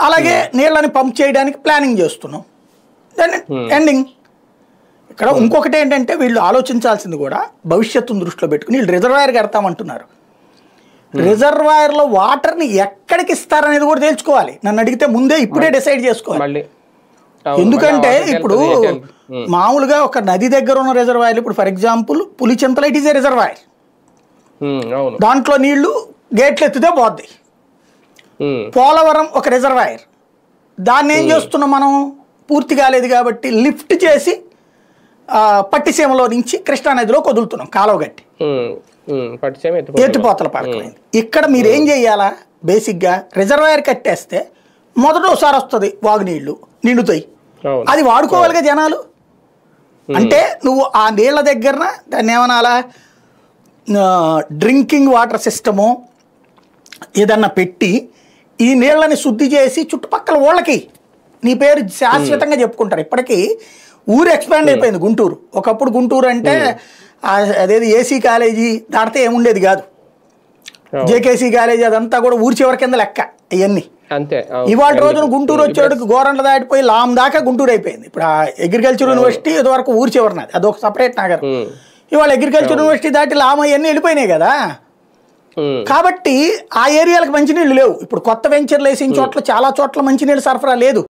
అలాగే నీళ్ళని పంప్ చేయడానికి ప్లానింగ్ చేస్తున్నాం. Then ending. ఇక్కడ ఇంకొకటి ఏంటంటే వీళ్ళు ఆలోచించాల్సింది కూడా భవిష్యత్తును దృష్టిలో పెట్టుకుని వీళ్ళు రిజర్వాయర్ కడతామంటున్నారు. రిజర్వాయర్లో వాటర్ని ఎక్కడికి ఇస్తారనేది కూడా తెలుసుకోవాలి. నన్ను అడిగితే ముందే ఇప్పుడే డిసైడ్ చేసుకోవాలి. ఎందుకంటే ఇప్పుడు మామూలుగా ఒక నది దగ్గర ఉన్న రిజర్వాయర్, ఇప్పుడు for example Pulichintala it is a reservoir, దాంట్లో నీళ్లు గేట్లు ఎత్తితే పోద్ది. పోలవరం ఒక రిజర్వాయర్, దాన్ని ఏం చేస్తున్నాం మనం, పూర్తి కాలేదు కాబట్టి లిఫ్ట్ చేసి పట్టిసీమలో నుంచి కృష్ణానదిలో వదులుతున్నాం కాలువ గట్టి, ఎత్తిపోతల పడకమైంది. ఇక్కడ మీరు ఏం చెయ్యాలా, బేసిక్గా రిజర్వాయర్ కట్టేస్తే మొదటోసారి వస్తుంది వాగునీళ్ళు నిండుతాయి, అది వాడుకోవాలిగా జనాలు. అంటే నువ్వు ఆ నీళ్ళ దగ్గర దాన్ని ఏమనాలా, డ్రింకింగ్ వాటర్ సిస్టము ఏదన్నా పెట్టి ఈ నీళ్ళని శుద్ధి చేసి చుట్టుపక్కల ఊళ్ళకి నీ పేరు శాశ్వతంగా చెప్పుకుంటారు. ఇప్పటికీ ఊరు ఎక్స్పాండ్ అయిపోయింది గుంటూరు. ఒకప్పుడు గుంటూరు అంటే అదేది ఏసీ కాలేజీ దాటితే ఏముండేది కాదు, జేకేసీ కాలేజీ అదంతా కూడా ఊరి చివరి కింద లెక్క ఇవన్నీ. ఇవాళ రోజున గుంటూరు వచ్చేటికి గోరంట్ల దాటిపోయి లామ్ దాకా గుంటూరు అయిపోయింది. ఇప్పుడు ఆ అగ్రికల్చర్ యూనివర్సిటీ ఇదివరకు ఊరి చివరినది, అదొక సపరేట్ నగరం. ఇవాళ అగ్రికల్చర్ యూనివర్సిటీ దాటి లామ్ అవన్నీ వెళ్ళిపోయినాయి కదా. కాబట్టి ఆ ఏరియాలకు మంచినీళ్ళు లేవు. ఇప్పుడు కొత్త వెంచర్లు వేసిన చోట్ల చాలా చోట్ల మంచినీళ్ళు సరఫరా లేదు.